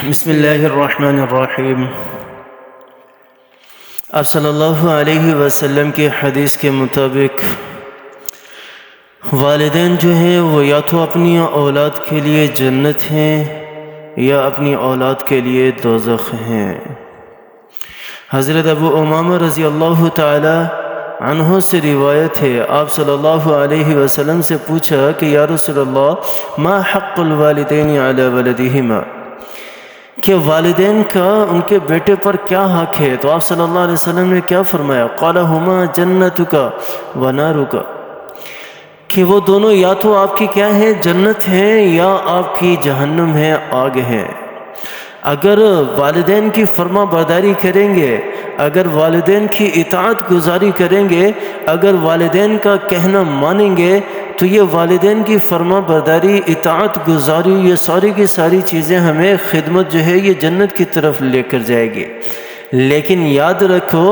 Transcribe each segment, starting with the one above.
بسم اللہ الرحمن الرحیم۔ آپ صلی اللہ علیہ وسلم کی حدیث کے مطابق والدین جو ہیں وہ یا تو اپنی اولاد کے لیے جنت ہیں یا اپنی اولاد کے لیے دوزخ ہیں۔ حضرت ابو امامہ رضی اللہ تعالی عنہ سے روایت ہے، آپ صلی اللہ علیہ وسلم سے پوچھا کہ یا رسول اللہ ما حق الوالدین علی ولدہما، کہ والدین کا ان کے بیٹے پر کیا حق ہے؟ تو آپ صلی اللہ علیہ وسلم نے کیا فرمایا؟ قال ہما جنتک و نارک، کہ وہ دونوں یا تو آپ کی کیا ہے؟ جنت ہیں یا آپ کی جہنم ہے، آگ ہے۔ اگر والدین کی فرما برداری کریں گے، اگر والدین کی اطاعت گزاری کریں گے، اگر والدین کا کہنا مانیں گے، تو یہ والدین کی فرما برداری، اطاعت گزاری، یہ ساری کی ساری چیزیں ہمیں خدمت جو ہے یہ جنت کی طرف لے کر جائے گی۔ لیکن یاد رکھو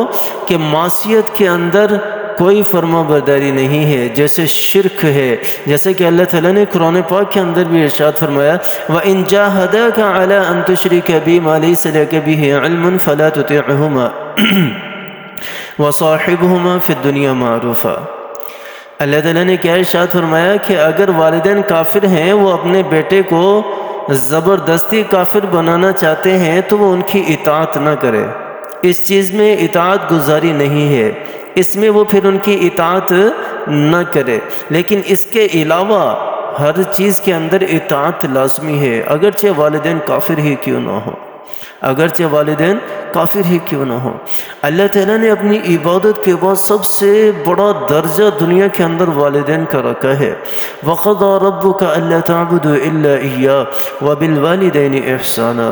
کہ معصیت کے اندر کوئی فرما برداری نہیں ہے، جیسے شرک ہے، جیسے کہ اللہ تعالیٰ نے قرآن پاک کے اندر بھی ارشاد فرمایا وَإِن جَاهَدَاكَ عَلَىٰ أَن تُشْرِكَ بِي مَا لَيْسَ لَكَ بِهِ عِلْمٌ فَلَا تُطِعْهُمَا وَصَاحِبْهُمَا فِي الدُّنْيَا مَعْرُوفًا۔ اللہ تعالیٰ نے کیا ارشاد فرمایا کہ اگر والدین کافر ہیں، وہ اپنے بیٹے کو زبردستی کافر بنانا چاہتے ہیں تو وہ ان کی اطاعت نہ کرے، اس چیز میں اطاعت گزاری نہیں ہے، اس میں وہ پھر ان کی اطاعت نہ کرے۔ لیکن اس کے علاوہ ہر چیز کے اندر اطاعت لازمی ہے، اگرچہ والدین کافر ہی کیوں نہ ہو، اگرچہ والدین کافر ہی کیوں نہ ہو۔ اللہ تعالیٰ نے اپنی عبادت کے بعد سب سے بڑا درجہ دنیا کے اندر والدین کا رکھا ہے۔ وَقَضَىٰ رَبُّكَ أَلَّا تَعْبُدُوا إِلَّا إِيَّاهُ وَبِالْوَالِدَيْنِ إِحْسَانًا۔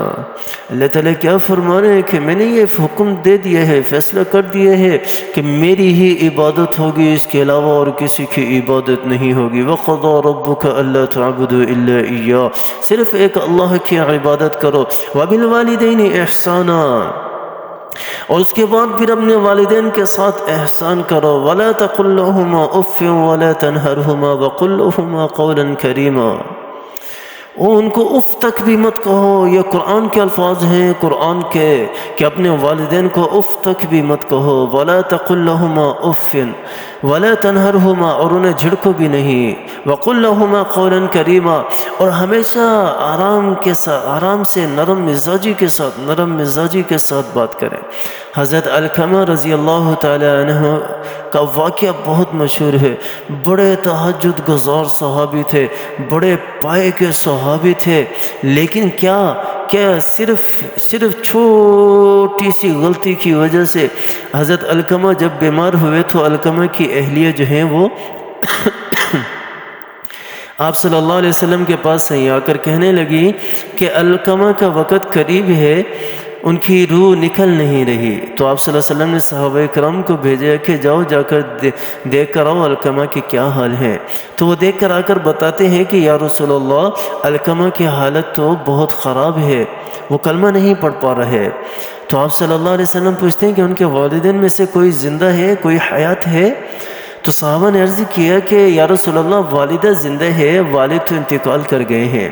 اللہ تعالیٰ کیا فرما رہے ہیں کہ میں نے یہ حکم دے دیا ہے، فیصلہ کر دیا ہے کہ میری ہی عبادت ہوگی، اس کے علاوہ اور کسی کی عبادت نہیں ہوگی۔ وَقَضَىٰ رَبُّكَ أَلَّا تَعْبُدُوا إِلَّا إِيَّاهُ، صرف ایک اللہ کی عبادت کرو۔ وَبِالْوَالِدَيْنِ إِحْسَانًا، اور اس کے بعد پھر اپنے والدین کے ساتھ احسان کرو۔ وَلَا تَقُل لَّهُمَا أُفٍّ وَلَا تَنْهَرْهُمَا وَقُل لَّهُمَا قَوْلًا كَرِيمًا، ان کو اف تک بھی مت کہو، یہ قرآن کے الفاظ ہیں، قرآن کے، کہ اپنے والدین کو اف تک بھی مت کہو۔ وَلَا تَقُل لَّهُمَا أُفٍّ وَلَا تَنْهَرْهُمَا، اور انہیں جھڑکو بھی نہیں۔ وَقُل لَّهُمَا قَوْلًا كَرِيمًا، اور ہمیشہ آرام کے ساتھ، آرام سے، نرم مزاجی کے ساتھ، نرم مزاجی کے ساتھ بات کریں۔ حضرت علقمہ رضی اللہ تعالی عنہ کا واقعہ بہت مشہور ہے، بڑے تہجد گزار صحابی تھے، بڑے پائے کے صحابی تھے، لیکن کیا صرف چھوٹی سی غلطی کی وجہ سے حضرت علقمہ جب بیمار ہوئے تو علقمہ کی اہلیہ جو ہیں وہ آپ صلی اللہ علیہ وسلم کے پاس آ کر کہنے لگی کہ علقمہ کا وقت قریب ہے، ان کی روح نکل نہیں رہی۔ تو آپ صلی اللہ علیہ وسلم نے صحابہ کرام کو بھیجا کہ جاؤ، جا کر دیکھ کر آؤ علقمہ کی کیا حال ہے۔ تو وہ دیکھ کر آ کر بتاتے ہیں کہ یا رسول اللہ، علقمہ کی حالت تو بہت خراب ہے، وہ کلمہ نہیں پڑھ پا رہے۔ تو آپ صلی اللہ علیہ وسلم پوچھتے ہیں کہ ان کے والدین میں سے کوئی زندہ ہے، کوئی حیات ہے؟ تو صحابہ نے عرض کیا کہ یا رسول اللہ، والدہ زندہ ہے، والد تو انتقال کر گئے ہیں۔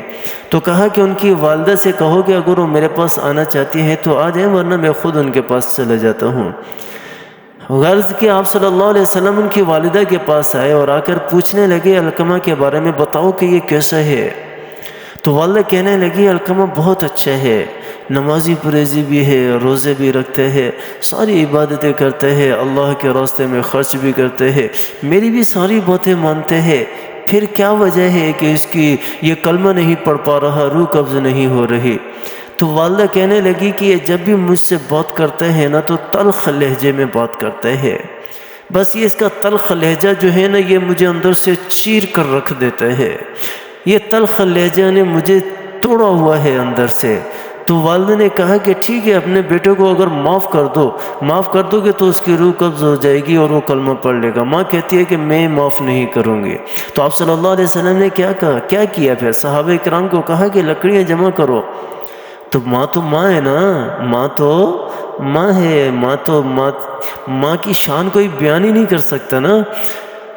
تو کہا کہ ان کی والدہ سے کہو کہ اگر وہ میرے پاس آنا چاہتی ہیں تو آ جائیں، ورنہ میں خود ان کے پاس چلا جاتا ہوں۔ غرض کہ آپ صلی اللہ علیہ وسلم ان کی والدہ کے پاس آئے اور آ کر پوچھنے لگے علقمہ کے بارے میں، بتاؤ کہ یہ کیسا ہے؟ تو والدہ کہنے لگی علقمہ بہت اچھا ہے، نمازی پریزی بھی ہے، روزے بھی رکھتے ہیں، ساری عبادتیں کرتے ہیں، اللہ کے راستے میں خرچ بھی کرتے ہیں، میری بھی ساری باتیں مانتے ہیں، پھر کیا وجہ ہے کہ اس کی یہ کلمہ نہیں پڑھ پا رہا، روح قبض نہیں ہو رہی؟ تو والدہ کہنے لگی کہ یہ جب بھی مجھ سے بات کرتے ہیں نا تو تلخ لہجے میں بات کرتے ہیں، بس یہ اس کا تلخ لہجہ جو ہے نا یہ مجھے اندر سے چیر کر رکھ دیتا ہے، یہ تلخ لہجہ نے مجھے توڑا ہوا ہے اندر سے۔ تو والدہ نے کہا کہ ٹھیک ہے، اپنے بیٹے کو اگر معاف کر دو گے تو اس کی روح قبض ہو جائے گی اور وہ کلمہ پڑھ لے گا۔ ماں کہتی ہے کہ میں معاف نہیں کروں گی۔ تو آپ صلی اللہ علیہ وسلم نے کیا کہا، کیا کیا؟ پھر صحابہ کرام کو کہا کہ لکڑیاں جمع کرو۔ تو ماں ہے نا، ماں ہے، ماں کی شان کوئی بیان ہی نہیں کر سکتا نا۔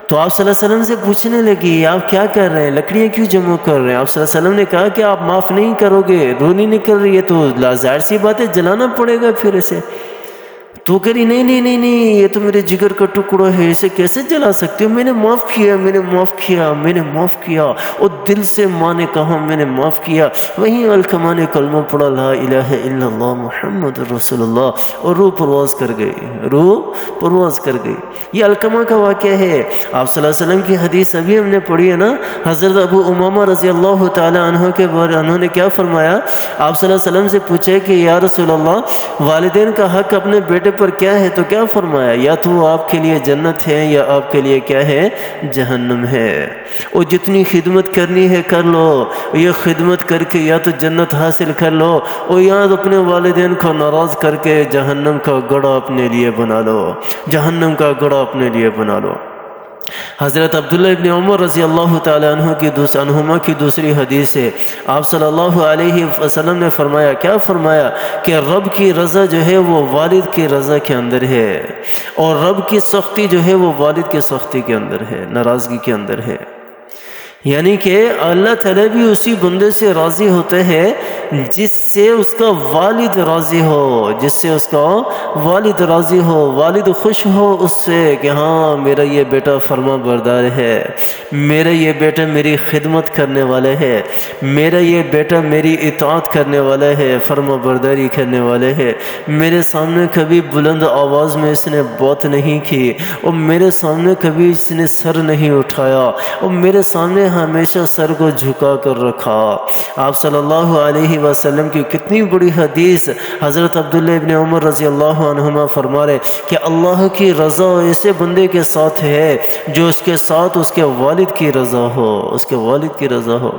تو آپ صلی اللہ علیہ وسلم سے پوچھنے لگی آپ کیا کر رہے ہیں، لکڑیاں کیوں جمع کر رہے ہیں؟ آپ صلی اللہ علیہ وسلم نے کہا کہ آپ معاف نہیں کرو گے، روح نہیں نکل رہی ہے تو ظاہر سی بات ہے جلانا پڑے گا پھر اسے۔ تو کہہ رہی نہیں نہیں نہیں نہیں، یہ تو میرے جگر کا ٹکڑا ہے، اسے کیسے جلا سکتے ہو؟ میں نے معاف کیا، میں نے معاف کیا، میں نے معاف کیا، اور دل سے ماں نے کہا میں نے معاف کیا۔ وہیں علقمہ نے کلمہ پڑھا لا الہ الا اللہ محمد رسول اللہ، اور روح پرواز کر گئی، روح پرواز کر گئی۔ یہ علقمہ کا واقعہ ہے۔ آپ صلی اللہ علیہ وسلم کی حدیث ابھی ہم نے پڑھی ہے نا، حضرت ابو امامہ رضی اللہ تعالی عنہ کے بارے انہوں نے کیا فرمایا؟ آپ صلی اللہ علیہ وسلم سے پوچھے کہ یا رسول اللہ والدین کا حق اپنے بیٹے پر کیا ہے؟ تو کیا فرمایا؟ یا تو وہ آپ کے لیے جنت ہے یا آپ کے لیے کیا ہے؟ جہنم ہے۔ اور جتنی خدمت کرنی ہے کر لو، یہ خدمت کر کے یا تو جنت حاصل کر لو، اور یا اپنے والدین کو ناراض کر کے جہنم کا گڑھا اپنے لیے بنا لو، جہنم کا گڑھا اپنے لیے بنا لو۔ حضرت عبداللہ ابن عمر رضی اللہ تعالی عنہما کی دوسری حدیث ہے، آپ صلی اللہ علیہ وسلم نے فرمایا، کیا فرمایا؟ کہ رب کی رضا جو ہے وہ والد کی رضا کے اندر ہے، اور رب کی سختی جو ہے وہ والد کی سختی کے اندر ہے، ناراضگی کے اندر ہے۔ یعنی کہ اللہ تعالیٰ بھی اسی بندے سے راضی ہوتے ہیں جس سے اس کا والد راضی ہو، جس سے اس کا والد راضی ہو، والد خوش ہو اس سے کہ ہاں میرا یہ بیٹا فرما بردار ہے، میرا یہ بیٹا میری خدمت کرنے والا ہے، میرا یہ بیٹا میری اطاعت کرنے والا ہے، فرما برداری کرنے والے ہے، میرے سامنے کبھی بلند آواز میں اس نے بات نہیں کی، اور میرے سامنے کبھی اس نے سر نہیں اٹھایا، اور میرے سامنے ہمیشہ سر کو جھکا کر رکھا۔ آپ صلی اللہ علیہ وسلم کی کتنی بڑی حدیث، حضرت عبداللہ ابن عمر رضی اللہ عنہما فرما رہے کہ اللہ کی رضا ایسے بندے کے ساتھ ہے جو اس کے ساتھ اس کے والد کی رضا ہو، اس کے والد کی رضا ہو،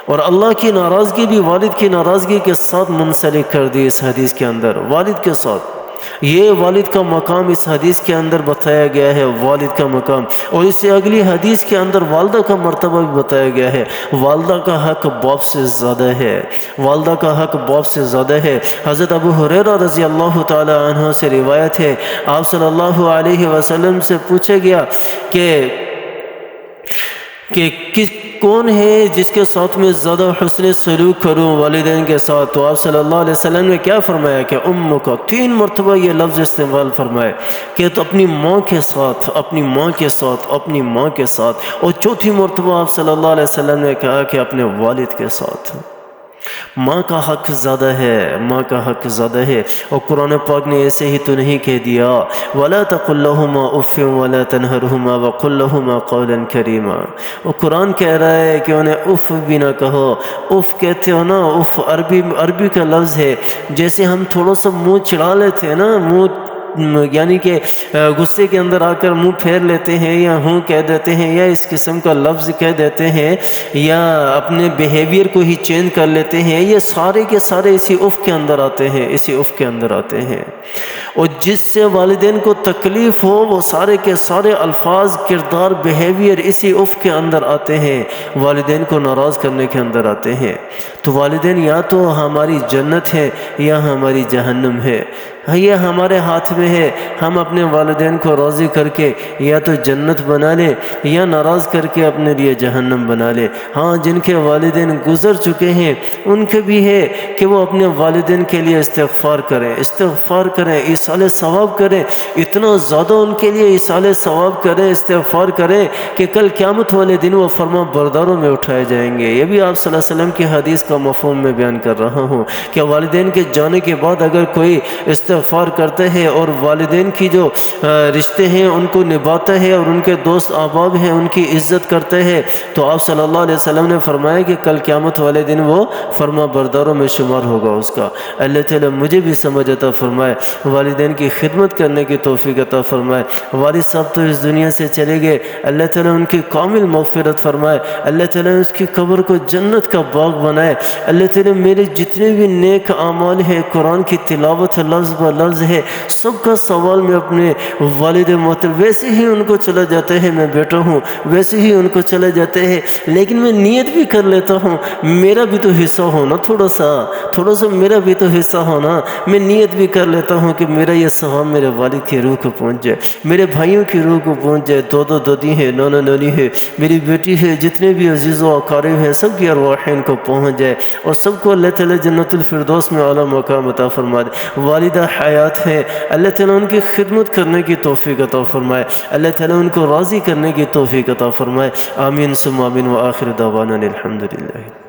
اور اللہ کی ناراضگی بھی والد کی ناراضگی کے ساتھ منسلک کر دی اس حدیث کے اندر، والد کے ساتھ۔ یہ والد کا مقام اس حدیث کے اندر بتایا گیا ہے، والد کا مقام، اور اس سے اگلی حدیث کے اندر والدہ کا مرتبہ بھی بتایا گیا ہے۔ والدہ کا حق باپ سے زیادہ ہے، والدہ کا حق باپ سے زیادہ ہے۔ حضرت ابو ہریرہ رضی اللہ تعالی عنہ سے روایت ہے، آپ صلی اللہ علیہ وسلم سے پوچھا گیا کہ کون ہے جس کے ساتھ میں زیادہ حسن سلوک کروں والدین کے ساتھ؟ تو آپ صلی اللہ علیہ وسلم نے کیا فرمایا کہ ام کا، 3 مرتبہ یہ لفظ استعمال فرمائے کہ تو اپنی ماں کے ساتھ، اپنی ماں کے ساتھ، اپنی ماں کے ساتھ، اور 4تھی مرتبہ آپ صلی اللہ علیہ وسلم نے کہا کہ اپنے والد کے ساتھ۔ ماں کا حق زیادہ ہے، ماں کا حق زیادہ ہے، اور قرآن پاک نے ایسے ہی تو نہیں کہہ دیا وَلَا تَقُلْ لَهُمَا اُفٍّ وَلَا تَنْهَرْهُمَا وَقُلْ لَهُمَا قَوْلًا كَرِيمًا۔ اور قرآن کہہ رہا ہے کہ انہیں اف بھی نہ کہو۔ اف کہتے ہو نا، اف عربی کا لفظ ہے، جیسے ہم تھوڑا سا منہ چڑھا لیتے ہیں نا، منہ یعنی کہ غصے کے اندر آ کر منہ پھیر لیتے ہیں، یا ہوں کہہ دیتے ہیں، یا اس قسم کا لفظ کہہ دیتے ہیں، یا اپنے بیہیویئر کو ہی چینج کر لیتے ہیں، یہ سارے کے سارے اسی اف کے اندر آتے ہیں، اسی اف کے اندر آتے ہیں۔ اور جس سے والدین کو تکلیف ہو وہ سارے کے سارے الفاظ، کردار، بیہیویئر اسی اف کے اندر آتے ہیں، والدین کو ناراض کرنے کے اندر آتے ہیں۔ تو والدین یا تو ہماری جنت ہے یا ہماری جہنم ہے، یہ ہمارے ہاتھ میں ہے، ہم اپنے والدین کو راضی کر کے یا تو جنت بنا لیں یا ناراض کر کے اپنے لیے جہنم بنا لیں۔ ہاں جن کے والدین گزر چکے ہیں ان کے بھی ہے کہ وہ اپنے والدین کے لیے استغفار کریں، استغفار کریں، ایصال ثواب کریں، اتنا زیادہ ان کے لیے ایصال ثواب کریں، استغفار کریں کہ کل قیامت والے دن وہ فرما برداروں میں اٹھائے جائیں گے۔ یہ بھی آپ صلی اللہ علیہ وسلم کی حدیث کا مفہوم میں بیان کر رہا ہوں کہ والدین کے جانے کے بعد اگر کوئی استغفار کرتے ہیں اور والدین کی جو رشتے ہیں ان کو نبھاتا ہے اور ان کے دوست احباب ہیں ان کی عزت کرتے ہیں، تو آپ صلی اللہ علیہ وسلم نے فرمایا کہ کل قیامت والے دن وہ فرما برداروں میں شمار ہوگا اس کا۔ اللہ تعالیٰ مجھے بھی سمجھ عطا فرمائے، والدین کی خدمت کرنے کی توفیق عطا فرمائے۔ والد صاحب تو اس دنیا سے چلے گئے، اللہ تعالیٰ ان کی کامل مغفرت فرمائے، اللہ تعالیٰ اس کی قبر کو جنت کا باغ بنائے۔ اللہ تعالیٰ میرے جتنے بھی نیک اعمال ہیں، قرآن کی تلاوت لفظ ب لفظ ہے، سب سب کا سوال میں اپنے والد محترم ویسے ہی ان کو چلا جاتے ہیں میں بیٹا ہوں، ویسے ہی ان کو چلے جاتے ہیں، لیکن میں نیت بھی کر لیتا ہوں میرا بھی تو حصہ ہونا، تھوڑا سا میرا بھی تو حصہ ہونا، میں نیت بھی کر لیتا ہوں کہ میرا یہ ثواب میرے والد کی روح کو پہنچ جائے، میرے بھائیوں کی روح کو پہنچ جائے، دادا دادی ہے، نانا نانی ہے، میری بیٹی ہے، جتنے بھی عزیز و اقارب ہیں سب کی ارواحین کو پہنچ جائے اور سب کو اللہ تعالیٰ جنت الفردوس میں اعلیٰ مقام عطا فرما دے۔ والدہ حیات ہے، اللہ تعالیٰ ان کی خدمت کرنے کی توفیق عطا فرمائے، اللہ تعالیٰ ان کو راضی کرنے کی توفیق عطا فرمائے، آمین ثم آمین، وآخر دعوانا الحمدللہ۔